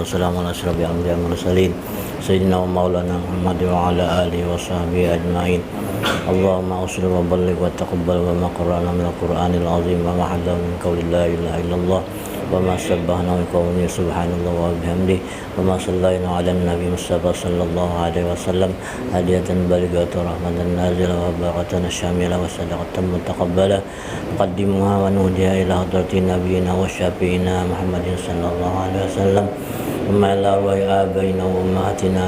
wassalamu ala asyrafil anbiya'i wal mursalin sayyidina wa maulana Muhammad wa ala alihi wa sahbihi ajma'in. Allahumma usli wa balligh wa taqabbal wa ma qara'na min al-Qur'anil azim wa ma hadda min qawli la ilaha illallah wa ma sabbahna min qawli subhanallah wa bihamdihi wa ma sallayna ala nabi Mustafa sallallahu alaihi wasallam hadiyatan balighatan rahmatan nazila wa barakatan syamila wa sadaqatan mutaqabbala qaddimuha wa nuhdiha ila hadrati nabiyina wa syafi'ina Muhammadin sallallahu alaihi wasallam wa ila arwahi abaina wa ummahatina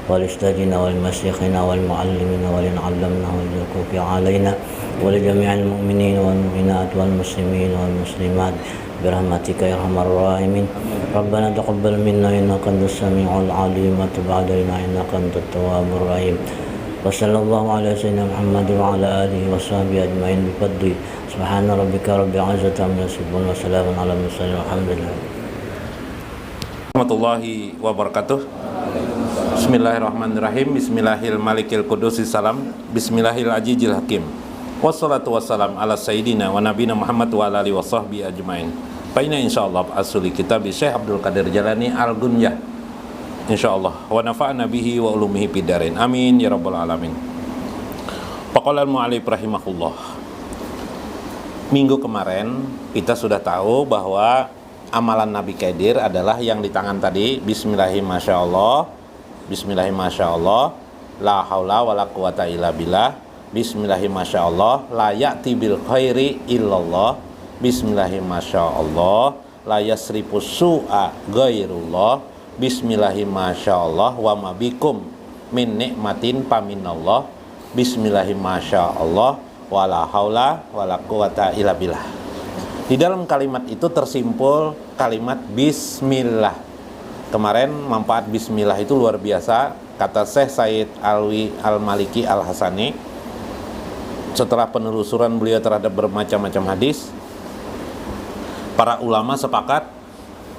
ولأستاذنا والمشايخنا والمعلمين ولمن علمنا والوقوف علينا ولجميع المؤمنين والمؤمنات والمسلمين والمسلمات برحمتك يا أرحم الراحمين. ربنا تقبل منا إنك أنت السميع العليم وتب علينا إنك أنت التواب الرحيم. وصلى الله على سيدنا محمد وعلى آله وصحبه أجمعين بفضله. سبحان ربك رب العزة عما يصفون وسلام على المرسلين والحمد لله. Warahmatullahi wabarakatuh. Bismillahirrahmanirrahim. Bismillahil malikil qudusis salam. Bismillahil ajijil hakim. Wassalatu wassalam ala sayyidina wa nabina Muhammad wa ala alihi wa sahbihi ajmain. Faina insyaallah asuli kitab Syekh Abdul Qadir Jalani Al-Gunyah. Insyaallah wa nafa'na bihi wa ulumihi bidarin. Amin ya rabbal alamin. Faqala al-mu'allif rahimahullah. Minggu kemarin kita sudah tahu bahwa amalan Nabi Qadir adalah yang di tangan tadi. Bismillahirrahmanirrahim. Bismillahirrahmanirrahim. La haula wala quwata illa billah. Bismillahirrahmanirrahim. La ya'ti bil khairi illallah. Bismillahirrahmanirrahim. La yasrifu su'a ghairullah. Bismillahirrahmanirrahim. Wa ma bikum min nikmatin paminallah. Bismillahirrahmanirrahim. Wala haula wala quwata illa billah. Di dalam kalimat itu tersimpul kalimat bismillah. Kemarin manfaat bismillah itu luar biasa, kata Syekh Said Alwi Al-Maliki Al-Hasani. Setelah penelusuran beliau terhadap bermacam-macam hadis, para ulama sepakat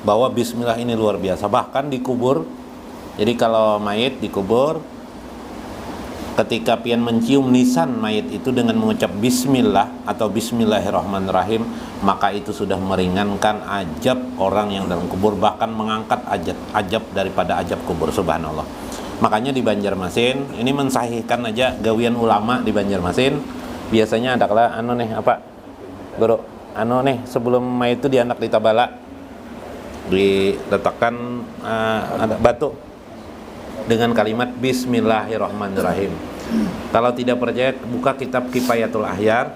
bahwa bismillah ini luar biasa. Bahkan dikubur, jadi kalau mayit dikubur, ketika pian mencium nisan mayit itu dengan mengucap bismillah atau bismillahirrahmanirrahim, maka itu sudah meringankan ajab orang yang dalam kubur, bahkan mengangkat ajab daripada ajab kubur. Subhanallah. Makanya di Banjarmasin ini mensahihkan aja gawian ulama di Banjarmasin. Biasanya ada kala guru sebelum mayit itu dianak di tabala diletakkan ada batu dengan kalimat bismillahirrahmanirrahim. Kalau tidak percaya, buka kitab Kifayatul Ahyar.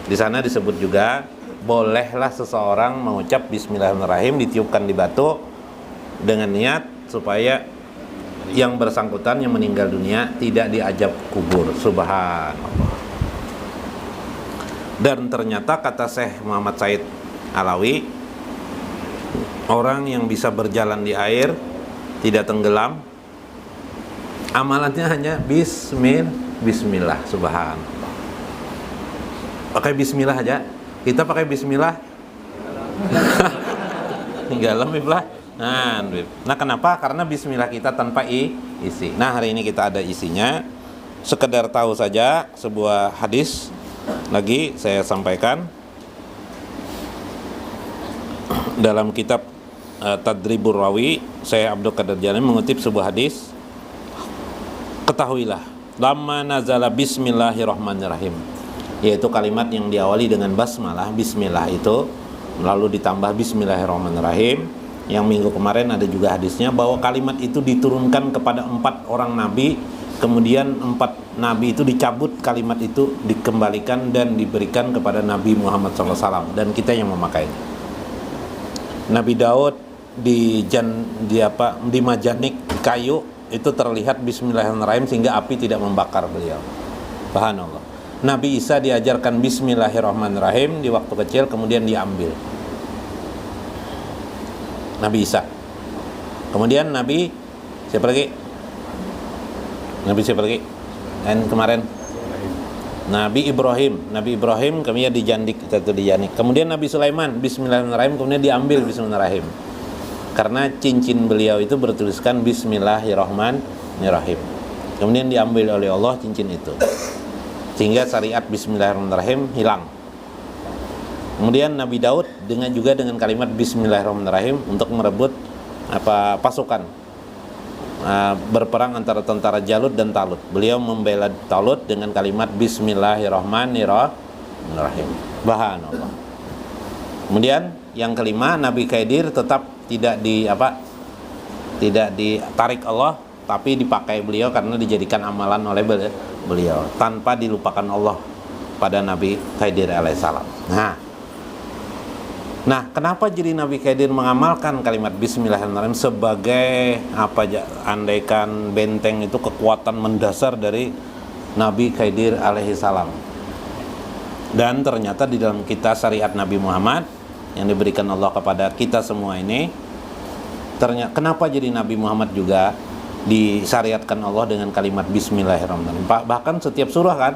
Di sana disebut juga bolehlah seseorang mengucap bismillahirrahmanirrahim, ditiupkan di batu dengan niat supaya yang bersangkutan yang meninggal dunia tidak diajab kubur. Subhanallah. Dan ternyata kata Syekh Muhammad Said Alawi, orang yang bisa berjalan di air tidak tenggelam, amalannya hanya bismillah. Subhanallah. Pakai bismillah aja. Kita pakai bismillah. Tinggalam biblah. Nah, kenapa? Karena bismillah kita tanpa isi. Nah, hari ini kita ada isinya. Sekedar tahu saja sebuah hadis lagi saya sampaikan dalam kitab Tadribur Rawi. Saya Abdul Qadir Jalani mengutip sebuah hadis. Ketahuilah, lamma nazala bismillahirrahmanirrahim, yaitu kalimat yang diawali dengan basmalah, bismillah itu, lalu ditambah bismillahirrahmanirrahim. Yang minggu kemarin ada juga hadisnya bahwa kalimat itu diturunkan kepada 4 orang nabi, kemudian 4 nabi itu dicabut, kalimat itu dikembalikan dan diberikan kepada Nabi Muhammad SAW, dan kita yang memakainya. Nabi Daud di majanik kayu itu terlihat bismillahirrahmanirrahim sehingga api tidak membakar beliau. Subhanallah. Nabi Isa diajarkan bismillahirrahmanirrahim di waktu kecil, kemudian diambil. Nabi Isa. Kemudian Nabi siapa lagi? Dan kemarin Nabi Ibrahim kemudian dijandik, kemudian Nabi Sulaiman bismillahirrahmanirrahim, kemudian diambil bismillahirrahmanirrahim. Karena cincin beliau itu bertuliskan bismillahirrahmanirrahim. Kemudian diambil oleh Allah cincin itu, sehingga syariat bismillahirrahmanirrahim hilang. Kemudian Nabi Daud dengan kalimat bismillahirrahmanirrahim untuk merebut pasukan berperang antara tentara Jalut dan Talut. Beliau membela Talut dengan kalimat Bismillahirrahmanirrahim. Subhanallah. Kemudian yang kelima, Nabi Khidir tetap tidak ditarik Allah, tapi dipakai beliau karena dijadikan amalan oleh beliau tanpa dilupakan Allah pada Nabi Khidir alaihissalam. Nah, kenapa jadi Nabi Khidir mengamalkan kalimat Bismillahirrahmanirrahim sebagai andaikan benteng itu kekuatan mendasar dari Nabi Khidir alaihissalam. Dan ternyata di dalam kitab syariat Nabi Muhammad yang diberikan Allah kepada kita semua ini, ternyata kenapa jadi Nabi Muhammad juga disyariatkan Allah dengan kalimat Bismillahirrahmanirrahim. Bahkan setiap surah kan,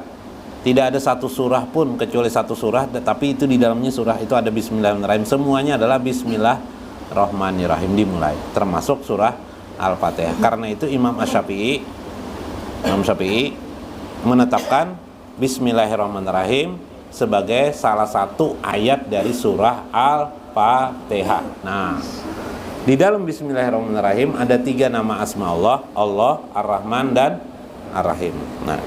tidak ada satu surah pun kecuali satu surah, tapi itu di dalamnya surah itu ada Bismillahirrahmanirrahim. Semuanya adalah Bismillahirrahmanirrahim dimulai, termasuk surah Al-Fatihah. Karena itu Imam Syafi'i menetapkan Bismillahirrahmanirrahim sebagai salah satu ayat dari surah Al-Fatihah. Nah, di dalam Bismillahirrahmanirrahim ada 3 nama asma Allah, Allah, Ar-Rahman dan Ar-Rahim. Nah,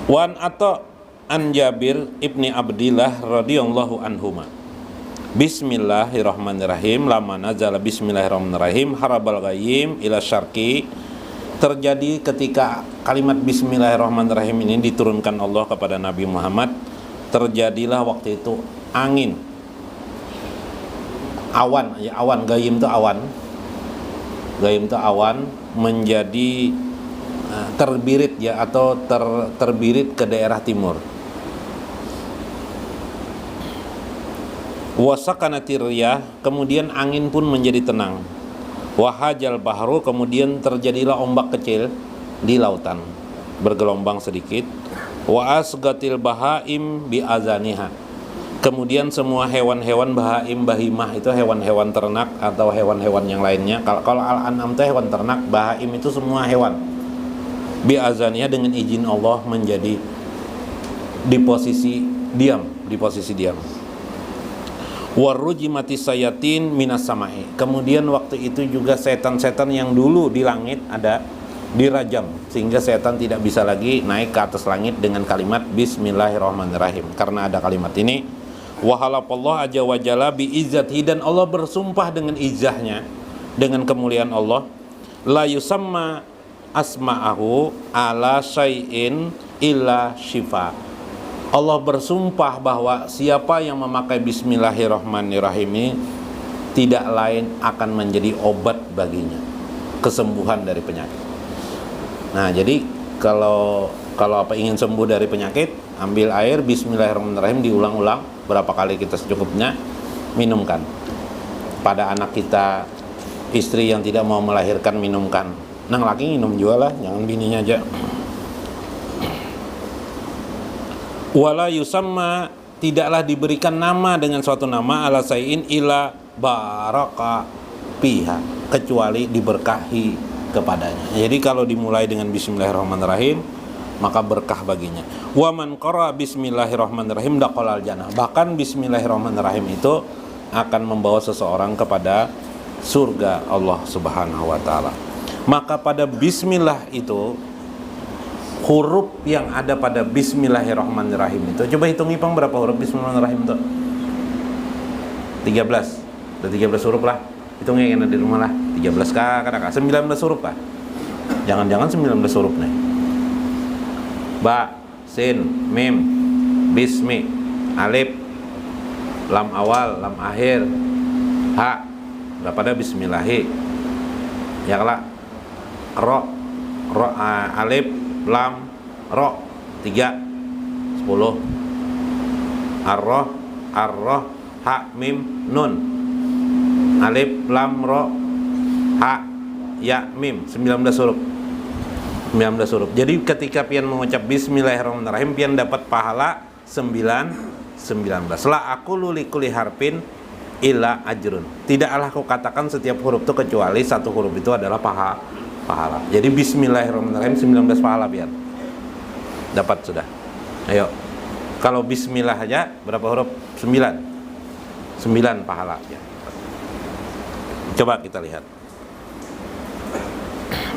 Wan atau an Jabir ibni Abdillah radhiyallahu anhuma. Bismillahirrahmanirrahim. Lama nazala Bismillahirrahmanirrahim harabal ghayyim ila syarqi. Terjadi ketika kalimat Bismillahirrahmanirrahim ini diturunkan Allah kepada Nabi Muhammad, terjadilah waktu itu angin, awan, ghayyim itu awan menjadi terbirit atau terbirit ke daerah timur. Wasakanatir riyah, kemudian angin pun menjadi tenang. Wahajal bahru, kemudian terjadilah ombak kecil di lautan, bergelombang sedikit. Wa asgatil bahaim bi azaniha, kemudian semua hewan-hewan bahimah itu hewan-hewan ternak atau hewan-hewan yang lainnya. Kalau al-an'am itu hewan ternak, bahaim itu semua hewan. Bi azaniha, dengan izin Allah menjadi di posisi diam. Warujimati sayatin minas samai, kemudian waktu itu juga setan-setan yang dulu di langit ada dirajam, sehingga setan tidak bisa lagi naik ke atas langit dengan kalimat Bismillahirrahmanirrahim. Karena ada kalimat ini, wahalapallah aja wajalla bi izzati, dan Allah bersumpah dengan izzahnya, dengan kemuliaan Allah, la yusamma asma'ahu ala syai'in illa syifa. Allah bersumpah bahwa siapa yang memakai Bismillahirrahmanirrahim ini tidak lain akan menjadi obat baginya, kesembuhan dari penyakit. Nah, jadi kalau ingin sembuh dari penyakit, ambil air Bismillahirrahmanirrahim, diulang-ulang berapa kali kita secukupnya, minumkan. Pada anak kita, istri yang tidak mau melahirkan, minumkan. Nang laki minum juga lah, jangan bininya aja. Wala yusamma, tidaklah diberikan nama dengan suatu nama ala sayin ila baraka piha, kecuali diberkahi kepadanya. Jadi kalau dimulai dengan Bismillahirrahmanirrahim, maka berkah baginya. Wa man qara Bismillahirrahmanirrahim daqalal jannah, bahkan Bismillahirrahmanirrahim itu akan membawa seseorang kepada surga Allah Subhanahu wa taala. Maka pada bismillah itu, huruf yang ada pada Bismillahirrahmanirrahim itu, coba hitung Ipang berapa huruf Bismillahirrahmanirrahim itu? 13. Udah 13 huruf lah. Hitungnya yang ada di rumah lah. 13 kakak 19 huruf lah. Jangan-jangan 19 huruf nih. Ba, sin, mim, bismi, alif, lam awal, lam akhir, ha. Berapa ada bismillahi? Ya kelak. Ro, alif, lam, ro, 3, 10. Ar-roh, ha, mim, nun. Alif, lam, ro, ha, ya, mim, 19 huruf. 19 huruf. Jadi ketika pian mengucap Bismillahirrahmanirrahim, pian dapat pahala 19. La aqulu likulli harfin illa ajrun. Tidaklah aku katakan setiap huruf itu kecuali satu huruf itu adalah pahala. Jadi Bismillahirrahmanirrahim 19 pahala pian. Dapat sudah. Ayo. Kalau bismillah aja berapa huruf? 9 pahala ya. Coba kita lihat.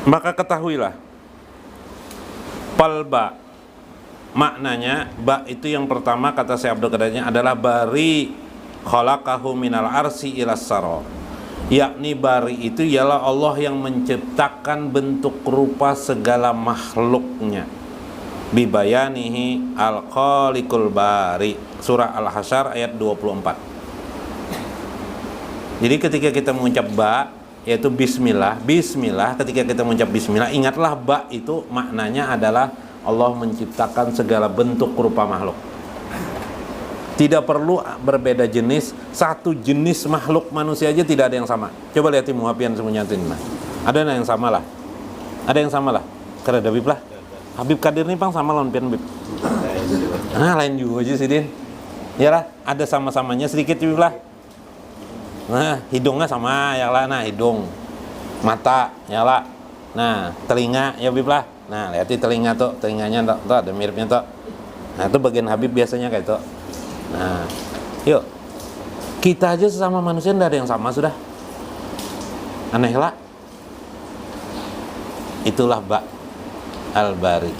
Maka ketahuilah, palba maknanya, ba itu yang pertama kata Syekh Abdul Qadirnya adalah bari khalaqahu minal arsi ilas saro, yakni bari itu ialah Allah yang menciptakan bentuk rupa segala makhluknya. Bibayanihi al-khaliqul bari, surah Al-Hasyr ayat 24. Jadi ketika kita mengucap ba, yaitu bismillah, bismillah, ketika kita mengucap bismillah, ingatlah ba itu maknanya adalah Allah menciptakan segala bentuk rupa makhluk. Tidak perlu berbeda jenis, satu jenis makhluk manusia aja tidak ada yang sama. Coba lihat muhafian semuanya ini. Ada yang sama lah. Ada yang sama lah. Kada Habib lah. Habib Kadir nih pang sama lawan pian Habib. Nah, lain juga aja sih Din. Yalah, ada sama-samanya sedikit juga lah. Nah, hidungnya sama ya lah. Nah, hidung. Mata ya lah. Nah, telinga ya Habib lah. Nah, lihat di telinga tuh, telinganya tuh ada miripnya tuh. Nah, itu bagian Habib biasanya kayak itu. Nah, yuk. Kita aja sesama manusia tidak ada yang sama sudah. Aneh lah. Itulah ba al-bari.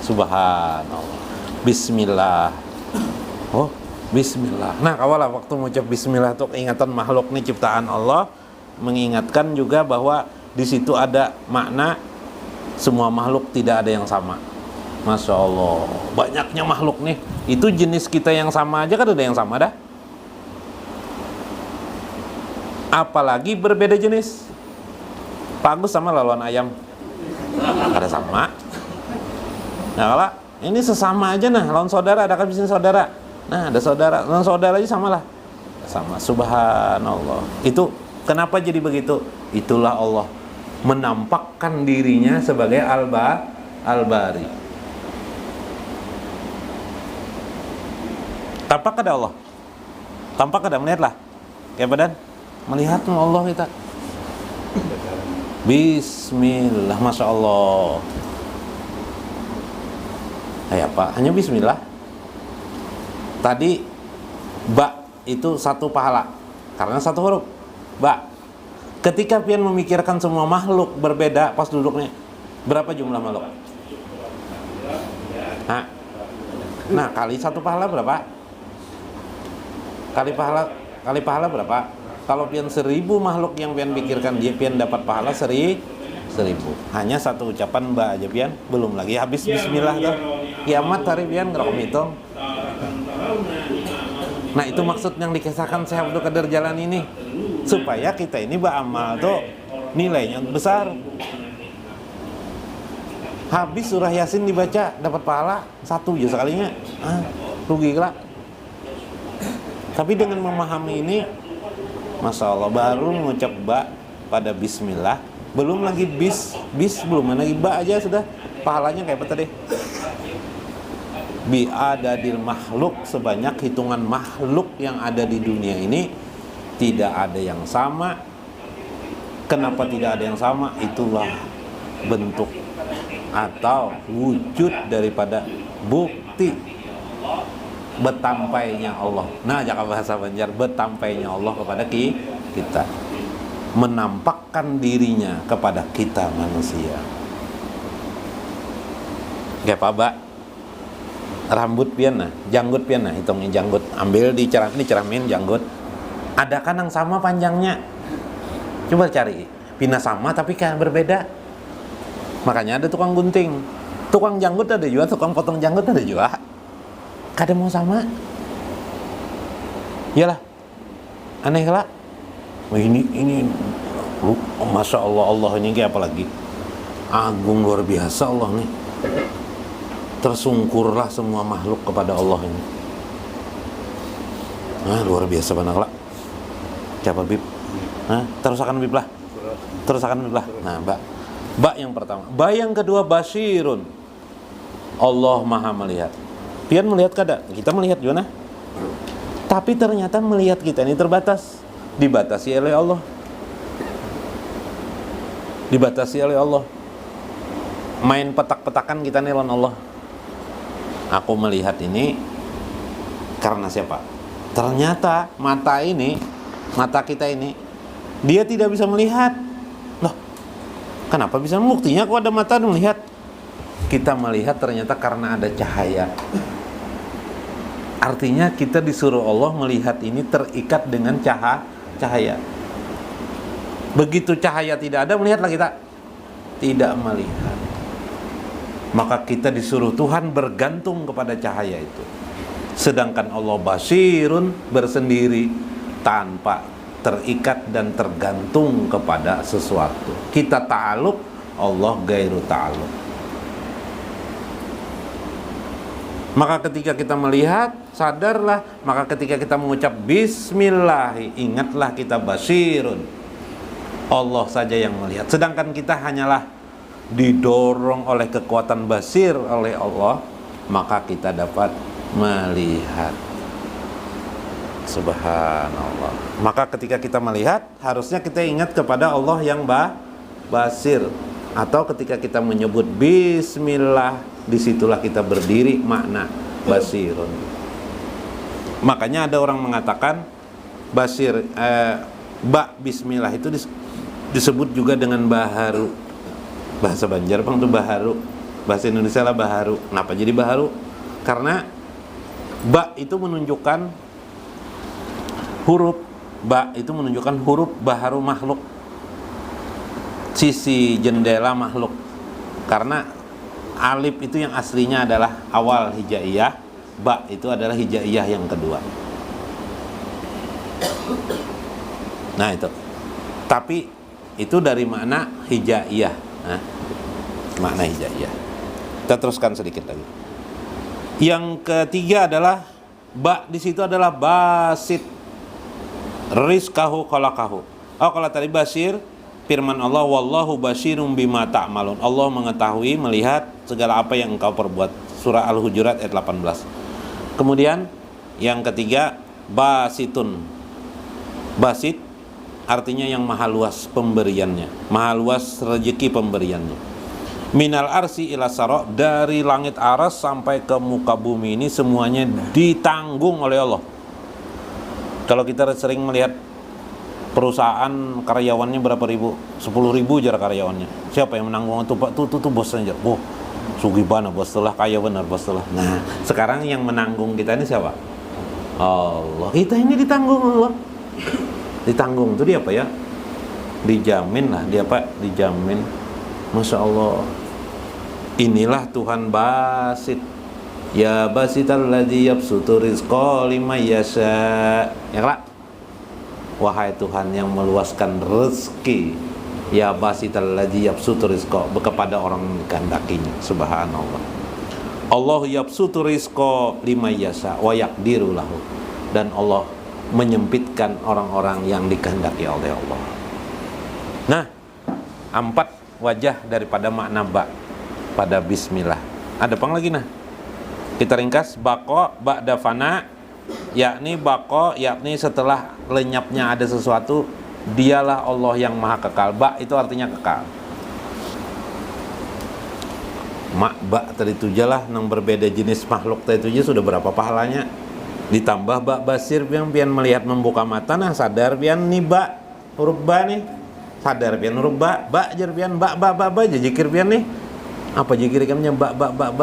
Subhanallah. Bismillah. Oh, bismillah. Nah, kawalah waktu mengucap bismillah tuh ingatan makhluk nih ciptaan Allah, mengingatkan juga bahwa di situ ada makna semua makhluk tidak ada yang sama. Masya Allah, banyaknya makhluk nih. Itu jenis kita yang sama aja kan ada yang sama dah. Apalagi berbeda jenis. Pak Agus sama lawan ayam, ada sama. Nah kalau ini sesama aja nah, lawan saudara ada kan bisnis saudara. Nah ada saudara, lawan saudara aja sama lah. Sama, subhanallah. Itu kenapa jadi begitu? Itulah Allah menampakkan dirinya sebagai al-bari. Tampak ada Allah, tampak ada, melihatlah kayak badan, melihat Allah kita. Bismillah, masya Allah. Apa? Hanya bismillah. Tadi ba itu satu pahala karena satu huruf ba. Ketika pian memikirkan semua makhluk berbeda pas duduknya, berapa jumlah makhluk? Nah, kali satu pahala berapa? Kali pahala berapa? Kalau pian 1000 makhluk yang pian pikirkan, dia pian dapat pahala 1000. Hanya satu ucapan ba aja pian, belum lagi habis bismillah tuh. Kiamat hari pian ngerokom hitung. Nah, itu maksud yang dikisahkan Syekh Abdul Qadir Jalan ini, supaya kita ini beramal tuh nilainya besar. Habis surah Yasin dibaca dapat pahala 1 aja sekalinya. Rugi lah. Tapi dengan memahami ini, masya Allah, baru mengucap ba pada bismillah, belum lagi bis belum lagi ba aja sudah pahalanya kayak apa tadi? Bi adadil makhluk, sebanyak hitungan makhluk yang ada di dunia ini tidak ada yang sama. Kenapa tidak ada yang sama? Itulah bentuk atau wujud daripada bukti betampainya Allah. Nah, jaka bahasa Banjar, betampainya Allah kepada kita, menampakkan dirinya kepada kita manusia. Kayak apa, Mbak? Rambut pian nah, janggut pian nah, hitungin janggut, ambil diceramin janggut. Ada kan yang sama panjangnya? Coba cari, pindah sama tapi kan berbeda. Makanya ada tukang gunting, tukang janggut ada juga, tukang potong janggut ada juga. Kadang mau sama. Iyalah. Aneh lah. Ini masya Allah ini kayak apa lagi? Agung luar biasa Allah nih. Tersungkurlah semua makhluk kepada Allah ini. Luar biasa banget lah. Siapa Bib? Terusakan Bib lah. Nah, Ba yang pertama. Ba yang kedua basyirun. Allah Maha melihat. Pian melihat kada? Kita melihat juga nah. Tapi ternyata melihat kita ini terbatas. Dibatasi oleh Allah. Main petak-petakan kita nih lawan Allah. Aku melihat ini karena siapa? Ternyata mata kita ini Dia tidak bisa melihat. Loh, kenapa bisa? Buktinya kok ada mata melihat. Kita melihat ternyata karena ada cahaya. Artinya kita disuruh Allah melihat ini terikat dengan cahaya. Begitu cahaya tidak ada, melihatlah kita? Tidak melihat. Maka kita disuruh Tuhan bergantung kepada cahaya itu. Sedangkan Allah basirun, bersendiri, tanpa terikat dan tergantung kepada sesuatu. Kita ta'aluk, Allah gairu ta'aluk. Maka ketika kita melihat, sadarlah. Maka ketika kita mengucap Bismillah, ingatlah kita basirun, Allah saja yang melihat. Sedangkan kita hanyalah didorong oleh kekuatan basir oleh Allah, maka kita dapat melihat. Subhanallah. Maka ketika kita melihat, harusnya kita ingat kepada Allah yang basir. Atau ketika kita menyebut Bismillah, disitulah kita berdiri makna basirun. Makanya ada orang mengatakan basir, Bismillah itu disebut juga dengan baharu. Bahasa Banjar bang itu baharu, bahasa Indonesia lah baharu. Kenapa jadi baharu? Karena ba itu menunjukkan huruf, ba itu menunjukkan huruf baharu makhluk, sisi jendela makhluk. Karena alif itu yang aslinya adalah awal hijaiyah, ba itu adalah hijaiyah yang kedua. Nah itu. Tapi itu dari makna hijaiyah. Nah, makna hijaiyah. Kita teruskan sedikit lagi. Yang ketiga adalah ba di situ adalah basit, rizqahu khalaqahu. Oh, kalau tadi basir, firman Allah, wallahu basirum bima ta'malun. Allah mengetahui, melihat segala apa yang engkau perbuat. Surah Al-Hujurat ayat 18. Kemudian yang ketiga basitun. Basit artinya yang maha luas pemberiannya, maha luas rezeki pemberiannya. Minal arsi ila sara, dari langit aras sampai ke muka bumi ini semuanya ditanggung oleh Allah. Kalau kita sering melihat perusahaan karyawannya berapa ribu, 10.000 jar karyawannya, siapa yang menanggung itu Pak? Tuh bosnya aja. Oh, sugih banget bos, telah kaya benar bos telah. Nah, sekarang yang menanggung kita ini siapa? Allah. Kita ini ditanggung Allah. Ditanggung itu dia apa ya? Dijamin lah, dia apa? Dijamin. Masya Allah. Inilah Tuhan basit. Ya basital ladzi yabsutu rizqa liman yasha. Ya kelak. Wahai Tuhan yang meluaskan rezeki. Ya basital ladzi yabsutu rizqa, kepada orang yang dikehendakinya. Subhanallah. Allah yabsutu rizqa liman yasha wa yaqdiru lahu. Dan Allah menyempitkan orang-orang yang dikehendaki oleh Allah. Nah, 4 wajah daripada makna ba pada bismillah. Ada apa lagi nah? Kita ringkas, baqo ba'da fana, yakni baqo, yakni setelah lenyapnya ada sesuatu, dialah Allah yang maha kekal. Ba itu artinya kekal. Ba tadi tujalah nang berbeda jenis makhluk tadi tuja sudah berapa pahalanya? Ditambah ba basir pian melihat membuka mata, nah sadar pian nih ba huruf ba nih, sadar pian huruf ba jar pian ba aja zikir pian nih, apa zikir ikamnya ba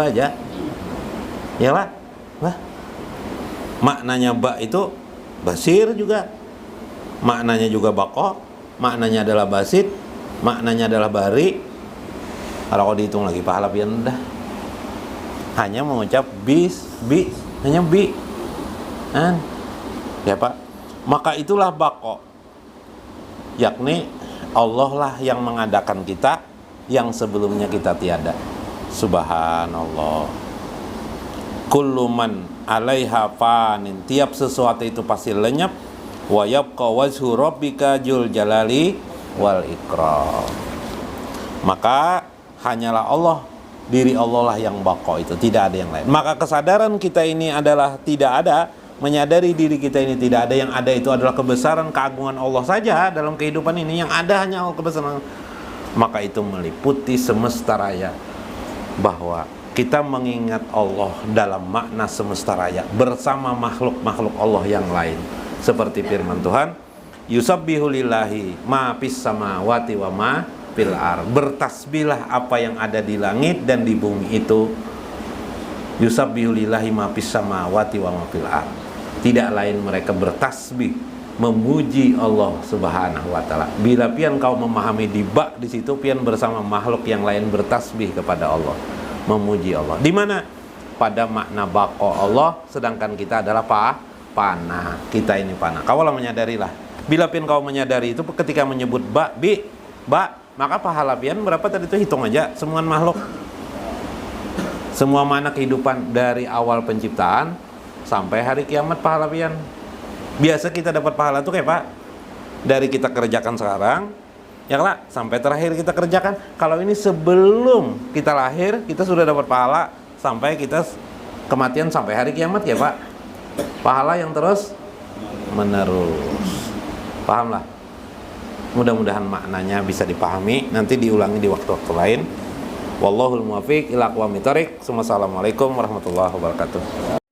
aja ya lah. Maknanya ba itu basir juga, maknanya juga baqo, maknanya adalah basit, maknanya adalah bari. Kalau dihitung lagi pahala pian dah hanya mengucap hanya bi. Ya Pak, maka itulah baqo, yakni Allah lah yang mengadakan kita yang sebelumnya kita tiada. Subhanallah. Kullu man 'alaiha fanin, tiap sesuatu itu pasti lenyap. Wa yabqa wajhu rabbika dzul jalali wal ikram. Maka hanyalah Allah, diri Allah lah yang baqo itu, tidak ada yang lain. Maka kesadaran kita ini adalah tidak ada, menyadari diri kita ini tidak ada, yang ada itu adalah kebesaran keagungan Allah saja dalam kehidupan ini, yang ada hanya Allah kebesaran. Maka itu meliputi semesta raya, bahwa kita mengingat Allah dalam makna semesta raya bersama makhluk-makhluk Allah yang lain, seperti firman Tuhan, Yusabbihu lillahi ma fis samawati wa ma fil ar. Bertasbihlah apa yang ada di langit dan di bumi itu. Yusabbihu lillahi ma fis samawati wa ma fil ar. Tidak lain mereka bertasbih memuji Allah Subhanahu wa taala. Bila pian kau memahami di bak di situ, pian bersama makhluk yang lain bertasbih kepada Allah, memuji Allah. Di mana? Pada makna baqo Allah, sedangkan kita adalah panah. Kita ini panah. Kaulah menyadarilah. Bila pian kau menyadari itu ketika menyebut ba, maka pahala pian berapa tadi itu hitung aja semua makhluk. Semua makna kehidupan dari awal penciptaan sampai hari kiamat pahala pian. Biasa kita dapat pahala tuh kayak Pak, dari kita kerjakan sekarang, ya lah, sampai terakhir kita kerjakan. Kalau ini sebelum kita lahir, kita sudah dapat pahala sampai kita kematian sampai hari kiamat ya Pak. Pahala yang terus menerus. Pahamlah. Mudah-mudahan maknanya bisa dipahami. Nanti diulangi di waktu-waktu lain. Wallahul muwaffiq ila aqwamit thoriq. Wassalamualaikum warahmatullahi wabarakatuh.